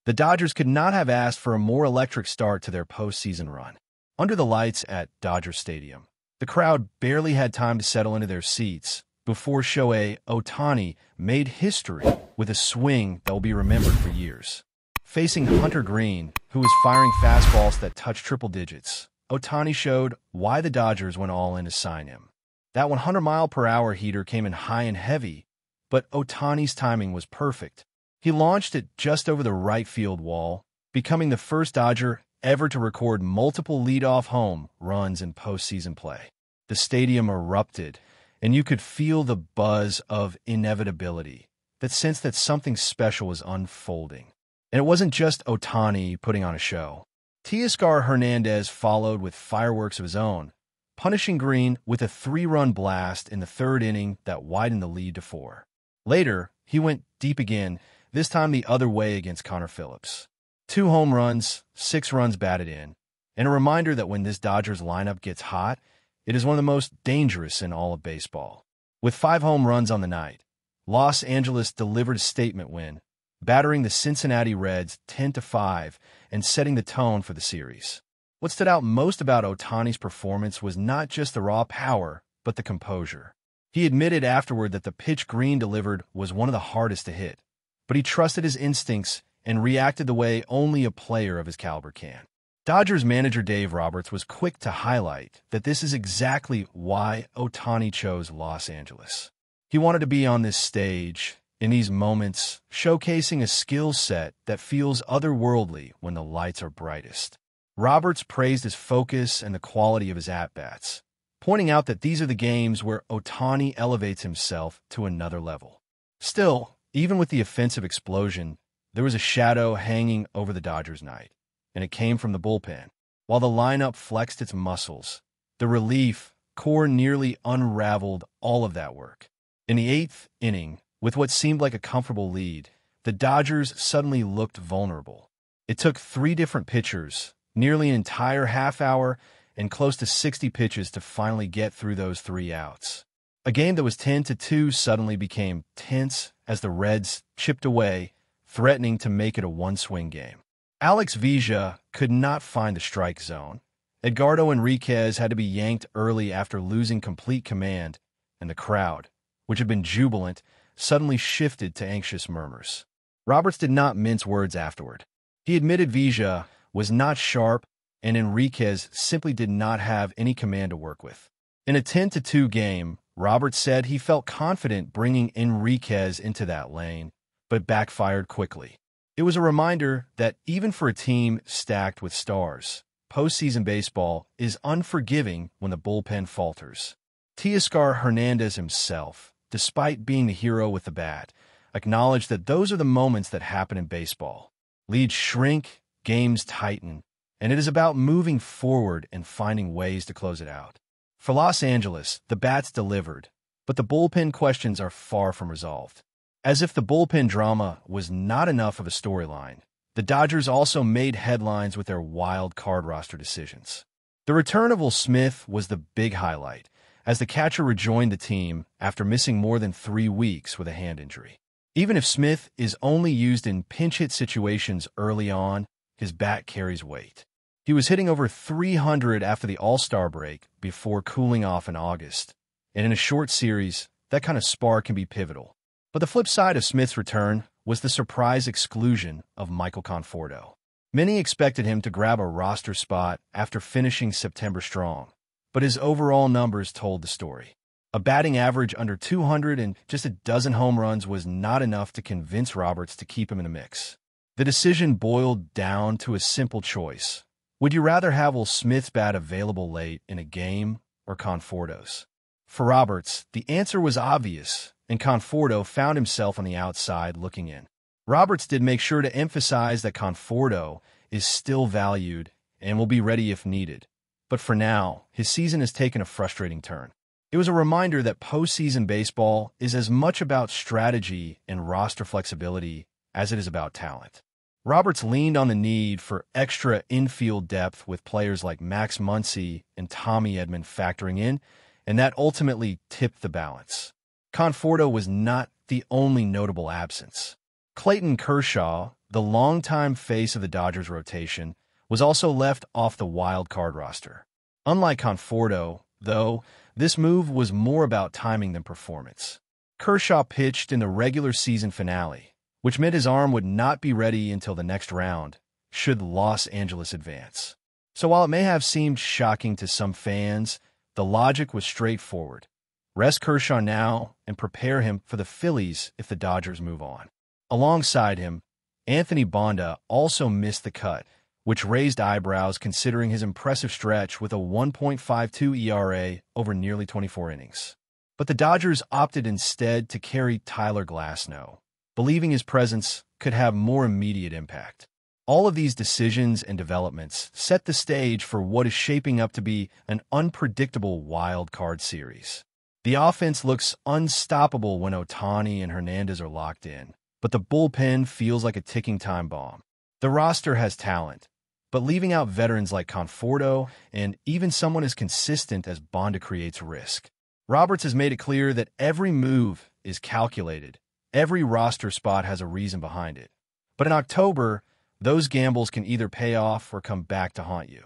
The Dodgers could not have asked for a more electric start to their postseason run. Under the lights at Dodger Stadium, the crowd barely had time to settle into their seats before Shohei Ohtani made history with a swing that will be remembered for years. Facing Hunter Green, who was firing fastballs that touched triple digits, Ohtani showed why the Dodgers went all in to sign him. That 100-mile-per-hour heater came in high and heavy, but Ohtani's timing was perfect. He launched it just over the right field wall, becoming the first Dodger ever to record multiple leadoff home runs in postseason play. The stadium erupted, and you could feel the buzz of inevitability, that sense that something special was unfolding. And it wasn't just Ohtani putting on a show. Teoscar Hernandez followed with fireworks of his own, punishing Green with a 3-run blast in the third inning that widened the lead to 4. Later, he went deep again, this time the other way against Connor Phillips. 2 home runs, 6 runs batted in, and a reminder that when this Dodgers lineup gets hot, it is one of the most dangerous in all of baseball. With 5 home runs on the night, Los Angeles delivered a statement win, battering the Cincinnati Reds 10-5 and setting the tone for the series. What stood out most about Ohtani's performance was not just the raw power, but the composure. He admitted afterward that the pitch Green delivered was one of the hardest to hit, but he trusted his instincts and reacted the way only a player of his caliber can. Dodgers manager Dave Roberts was quick to highlight that this is exactly why Ohtani chose Los Angeles. He wanted to be on this stage, in these moments, showcasing a skill set that feels otherworldly when the lights are brightest. Roberts praised his focus and the quality of his at-bats, pointing out that these are the games where Ohtani elevates himself to another level. Still, even with the offensive explosion, there was a shadow hanging over the Dodgers' night, and it came from the bullpen. While the lineup flexed its muscles, the relief core nearly unraveled all of that work. In the 8th inning, with what seemed like a comfortable lead, the Dodgers suddenly looked vulnerable. It took 3 different pitchers, nearly an entire half hour, and close to 60 pitches to finally get through those 3 outs. A game that was 10-2 suddenly became tense as the Reds chipped away, threatening to make it a one-swing game. Alex Vesia could not find the strike zone. Edgardo Enriquez had to be yanked early after losing complete command, and the crowd, which had been jubilant, suddenly shifted to anxious murmurs. Roberts did not mince words afterward. He admitted Vesia was not sharp, and Enriquez simply did not have any command to work with. In a 10-2 game, Roberts said he felt confident bringing Enriquez into that lane, but backfired quickly. It was a reminder that even for a team stacked with stars, postseason baseball is unforgiving when the bullpen falters. Teoscar Hernandez himself, despite being the hero with the bat, acknowledged that those are the moments that happen in baseball. Leads shrink, games tighten, and it is about moving forward and finding ways to close it out. For Los Angeles, the bats delivered, but the bullpen questions are far from resolved. As if the bullpen drama was not enough of a storyline, the Dodgers also made headlines with their wild card roster decisions. The return of Will Smith was the big highlight, as the catcher rejoined the team after missing more than 3 weeks with a hand injury. Even if Smith is only used in pinch-hit situations early on, his bat carries weight. He was hitting over 300 after the All-Star break before cooling off in August, and in a short series, that kind of spark can be pivotal. But the flip side of Smith's return was the surprise exclusion of Michael Conforto. Many expected him to grab a roster spot after finishing September strong, but his overall numbers told the story. A batting average under 200 and just a dozen home runs was not enough to convince Roberts to keep him in the mix. The decision boiled down to a simple choice. Would you rather have Will Smith's bat available late in a game or Conforto's? For Roberts, the answer was obvious, and Conforto found himself on the outside looking in. Roberts did make sure to emphasize that Conforto is still valued and will be ready if needed. But for now, his season has taken a frustrating turn. It was a reminder that postseason baseball is as much about strategy and roster flexibility as it is about talent. Roberts leaned on the need for extra infield depth with players like Max Muncy and Tommy Edman factoring in, and that ultimately tipped the balance. Conforto was not the only notable absence. Clayton Kershaw, the longtime face of the Dodgers rotation, was also left off the wild card roster. Unlike Conforto, though, this move was more about timing than performance. Kershaw pitched in the regular season finale, which meant his arm would not be ready until the next round, should Los Angeles advance. So while it may have seemed shocking to some fans, the logic was straightforward. Rest Kershaw now and prepare him for the Phillies if the Dodgers move on. Alongside him, Anthony Bonda also missed the cut, which raised eyebrows considering his impressive stretch with a 1.52 ERA over nearly 24 innings. But the Dodgers opted instead to carry Tyler Glasnow, believing his presence could have more immediate impact. All of these decisions and developments set the stage for what is shaping up to be an unpredictable wild card series. The offense looks unstoppable when Ohtani and Hernandez are locked in, but the bullpen feels like a ticking time bomb. The roster has talent, but leaving out veterans like Conforto and even someone as consistent as Bonda creates risk. Roberts has made it clear that every move is calculated. Every roster spot has a reason behind it. But in October, those gambles can either pay off or come back to haunt you.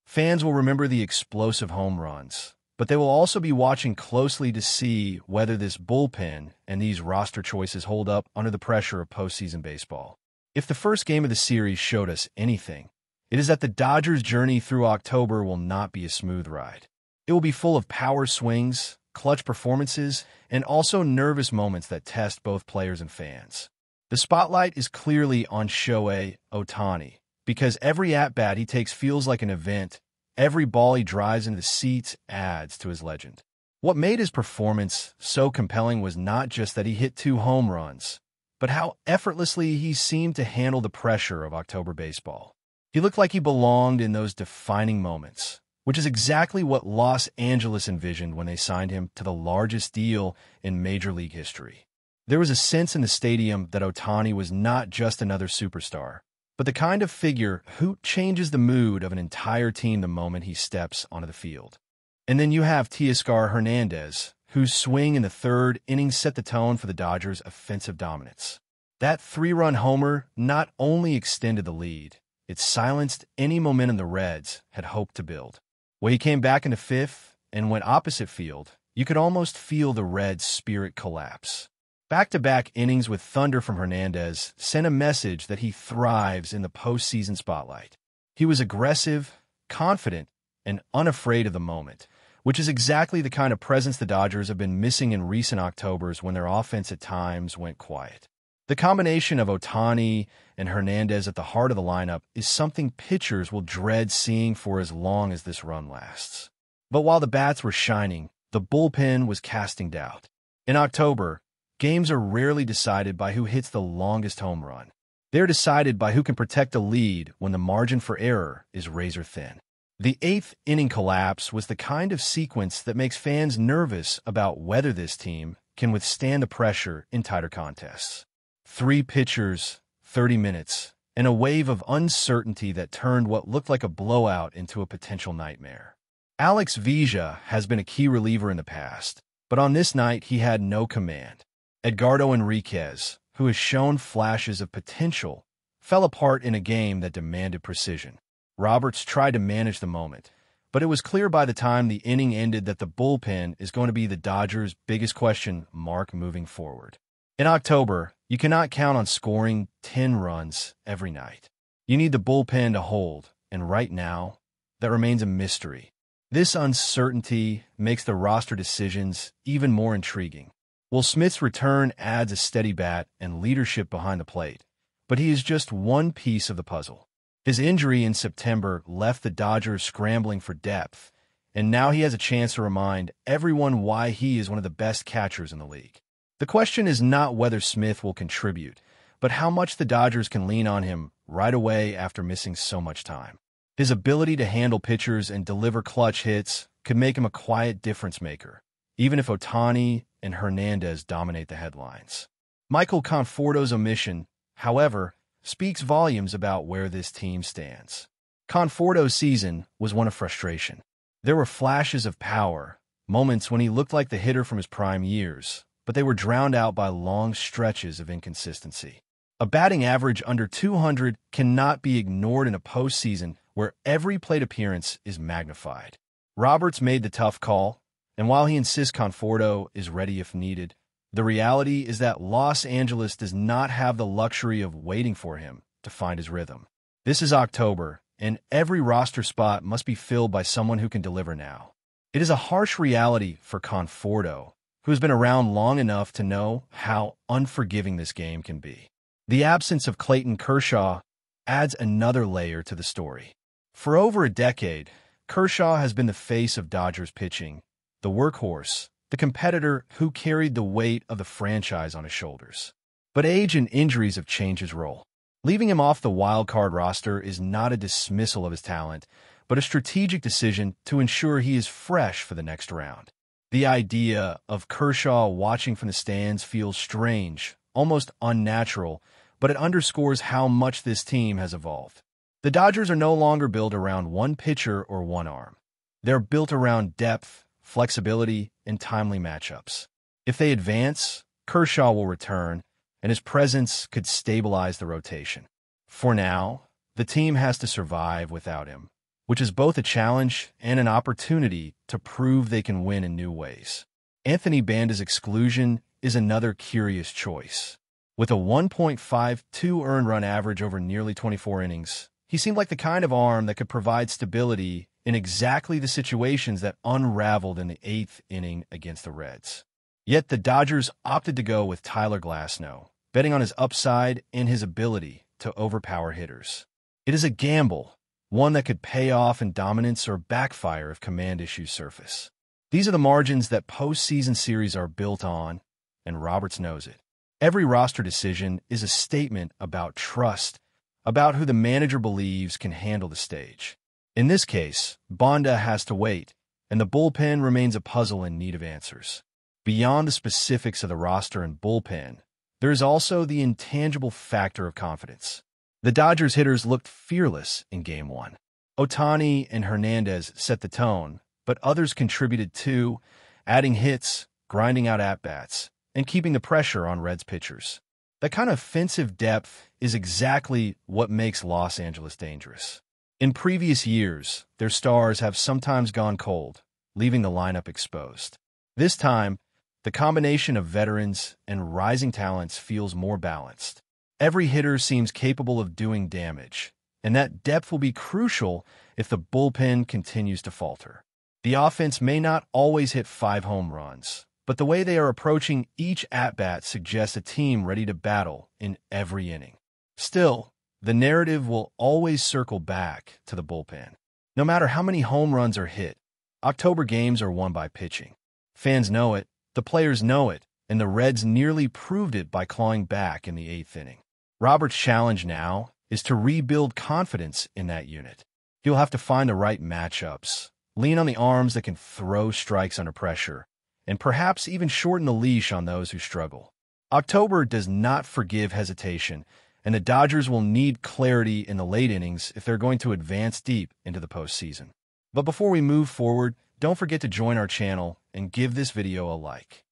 Fans will remember the explosive home runs, but they will also be watching closely to see whether this bullpen and these roster choices hold up under the pressure of postseason baseball. If the first game of the series showed us anything, it is that the Dodgers' journey through October will not be a smooth ride. It will be full of power swings, clutch performances, and also nervous moments that test both players and fans. The spotlight is clearly on Shohei Ohtani, because every at-bat he takes feels like an event. Every ball he drives into the seats adds to his legend. What made his performance so compelling was not just that he hit 2 home runs, but how effortlessly he seemed to handle the pressure of October baseball. He looked like he belonged in those defining moments, which is exactly what Los Angeles envisioned when they signed him to the largest deal in Major League history. There was a sense in the stadium that Ohtani was not just another superstar, but the kind of figure who changes the mood of an entire team the moment he steps onto the field. And then you have Teoscar Hernandez, whose swing in the third inning set the tone for the Dodgers' offensive dominance. That 3-run homer not only extended the lead, it silenced any momentum the Reds had hoped to build. When he came back in the 5th and went opposite field, you could almost feel the Reds' spirit collapse. Back-to-back innings with thunder from Hernandez sent a message that he thrives in the postseason spotlight. He was aggressive, confident, and unafraid of the moment, which is exactly the kind of presence the Dodgers have been missing in recent Octobers when their offense at times went quiet. The combination of Ohtani and Hernandez at the heart of the lineup is something pitchers will dread seeing for as long as this run lasts. But while the bats were shining, the bullpen was casting doubt. In October, games are rarely decided by who hits the longest home run. They're decided by who can protect a lead when the margin for error is razor thin. The 8th inning collapse was the kind of sequence that makes fans nervous about whether this team can withstand the pressure in tighter contests. 3 pitchers, 30 minutes, and a wave of uncertainty that turned what looked like a blowout into a potential nightmare. Alex Vesia has been a key reliever in the past, but on this night he had no command. Edgardo Enriquez, who has shown flashes of potential, fell apart in a game that demanded precision. Roberts tried to manage the moment, but it was clear by the time the inning ended that the bullpen is going to be the Dodgers' biggest question mark moving forward. In October, you cannot count on scoring 10 runs every night. You need the bullpen to hold, and right now, that remains a mystery. This uncertainty makes the roster decisions even more intriguing. Will Smith's return adds a steady bat and leadership behind the plate, but he is just one piece of the puzzle. His injury in September left the Dodgers scrambling for depth, and now he has a chance to remind everyone why he is one of the best catchers in the league. The question is not whether Smith will contribute, but how much the Dodgers can lean on him right away after missing so much time. His ability to handle pitchers and deliver clutch hits could make him a quiet difference maker, even if Ohtani and Hernandez dominate the headlines. Michael Conforto's omission, however, speaks volumes about where this team stands. Conforto's season was one of frustration. There were flashes of power, moments when he looked like the hitter from his prime years, but they were drowned out by long stretches of inconsistency. A batting average under 200 cannot be ignored in a postseason where every plate appearance is magnified. Roberts made the tough call, and while he insists Conforto is ready if needed, the reality is that Los Angeles does not have the luxury of waiting for him to find his rhythm. This is October, and every roster spot must be filled by someone who can deliver now. It is a harsh reality for Conforto, who has been around long enough to know how unforgiving this game can be. The absence of Clayton Kershaw adds another layer to the story. For over a decade, Kershaw has been the face of Dodgers pitching, the workhorse, the competitor who carried the weight of the franchise on his shoulders. But age and injuries have changed his role. Leaving him off the wild-card roster is not a dismissal of his talent, but a strategic decision to ensure he is fresh for the next round. The idea of Kershaw watching from the stands feels strange, almost unnatural, but it underscores how much this team has evolved. The Dodgers are no longer built around one pitcher or one arm. They're built around depth, flexibility, and timely matchups. If they advance, Kershaw will return, and his presence could stabilize the rotation. For now, the team has to survive without him, which is both a challenge and an opportunity to prove they can win in new ways. Anthony Banda's exclusion is another curious choice. With a 1.52 earned run average over nearly 24 innings, he seemed like the kind of arm that could provide stability in exactly the situations that unraveled in the 8th inning against the Reds. Yet the Dodgers opted to go with Tyler Glasnow, betting on his upside and his ability to overpower hitters. It is a gamble, one that could pay off in dominance or backfire if command issues surface. These are the margins that postseason series are built on, and Roberts knows it. Every roster decision is a statement about trust, about who the manager believes can handle the stage. In this case, Banda has to wait, and the bullpen remains a puzzle in need of answers. Beyond the specifics of the roster and bullpen, there is also the intangible factor of confidence. The Dodgers hitters looked fearless in Game 1. Ohtani and Hernandez set the tone, but others contributed too, adding hits, grinding out at-bats, and keeping the pressure on Reds pitchers. That kind of offensive depth is exactly what makes Los Angeles dangerous. In previous years, their stars have sometimes gone cold, leaving the lineup exposed. This time, the combination of veterans and rising talents feels more balanced. Every hitter seems capable of doing damage, and that depth will be crucial if the bullpen continues to falter. The offense may not always hit 5 home runs, but the way they are approaching each at-bat suggests a team ready to battle in every inning. Still, the narrative will always circle back to the bullpen. No matter how many home runs are hit, October games are won by pitching. Fans know it, the players know it, and the Reds nearly proved it by clawing back in the 8th inning. Roberts' challenge now is to rebuild confidence in that unit. He'll have to find the right matchups, lean on the arms that can throw strikes under pressure, and perhaps even shorten the leash on those who struggle. October does not forgive hesitation, and the Dodgers will need clarity in the late innings if they're going to advance deep into the postseason. But before we move forward, don't forget to join our channel and give this video a like.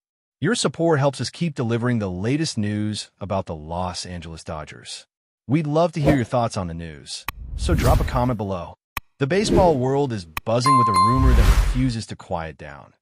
Your support helps us keep delivering the latest news about the Los Angeles Dodgers. We'd love to hear your thoughts on the news, so drop a comment below. The baseball world is buzzing with a rumor that refuses to quiet down.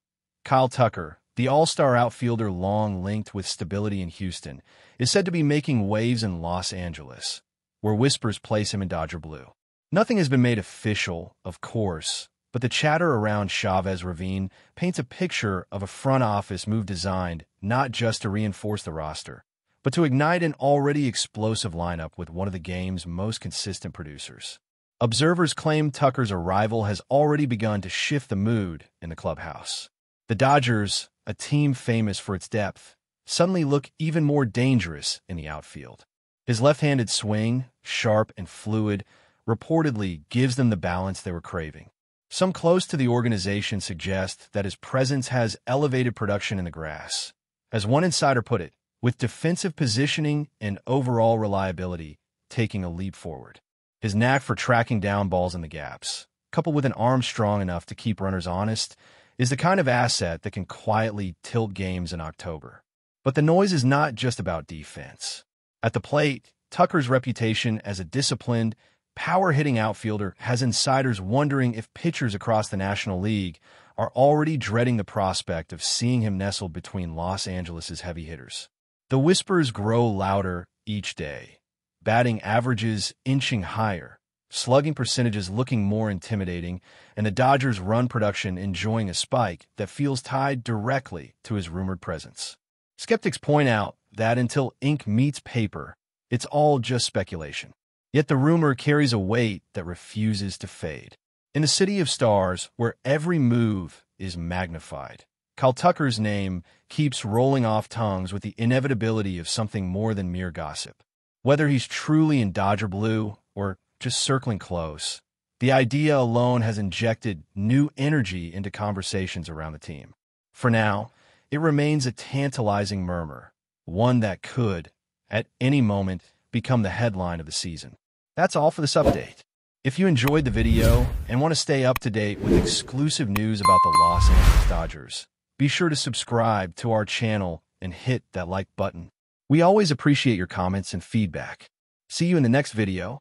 Kyle Tucker, the all-star outfielder long linked with stability in Houston, is said to be making waves in Los Angeles, where whispers place him in Dodger blue. Nothing has been made official, of course, but the chatter around Chavez Ravine paints a picture of a front office move designed not just to reinforce the roster, but to ignite an already explosive lineup with one of the game's most consistent producers. Observers claim Tucker's arrival has already begun to shift the mood in the clubhouse. The Dodgers, a team famous for its depth, suddenly look even more dangerous in the outfield. His left-handed swing, sharp and fluid, reportedly gives them the balance they were craving. Some close to the organization suggest that his presence has elevated production in the grass. As one insider put it, with defensive positioning and overall reliability taking a leap forward. His knack for tracking down balls in the gaps, coupled with an arm strong enough to keep runners honest, is the kind of asset that can quietly tilt games in October. But the noise is not just about defense. At the plate, Tucker's reputation as a disciplined, power-hitting outfielder has insiders wondering if pitchers across the National League are already dreading the prospect of seeing him nestled between Los Angeles' heavy hitters. The whispers grow louder each day, batting averages inching higher, slugging percentages looking more intimidating, and the Dodgers' run production enjoying a spike that feels tied directly to his rumored presence. Skeptics point out that until ink meets paper, it's all just speculation. Yet the rumor carries a weight that refuses to fade. In a city of stars where every move is magnified, Kyle Tucker's name keeps rolling off tongues with the inevitability of something more than mere gossip. Whether he's truly in Dodger blue or just circling close, the idea alone has injected new energy into conversations around the team. For now, it remains a tantalizing murmur, one that could, at any moment, become the headline of the season. That's all for this update. If you enjoyed the video and want to stay up to date with exclusive news about the Los Angeles Dodgers, be sure to subscribe to our channel and hit that like button. We always appreciate your comments and feedback. See you in the next video.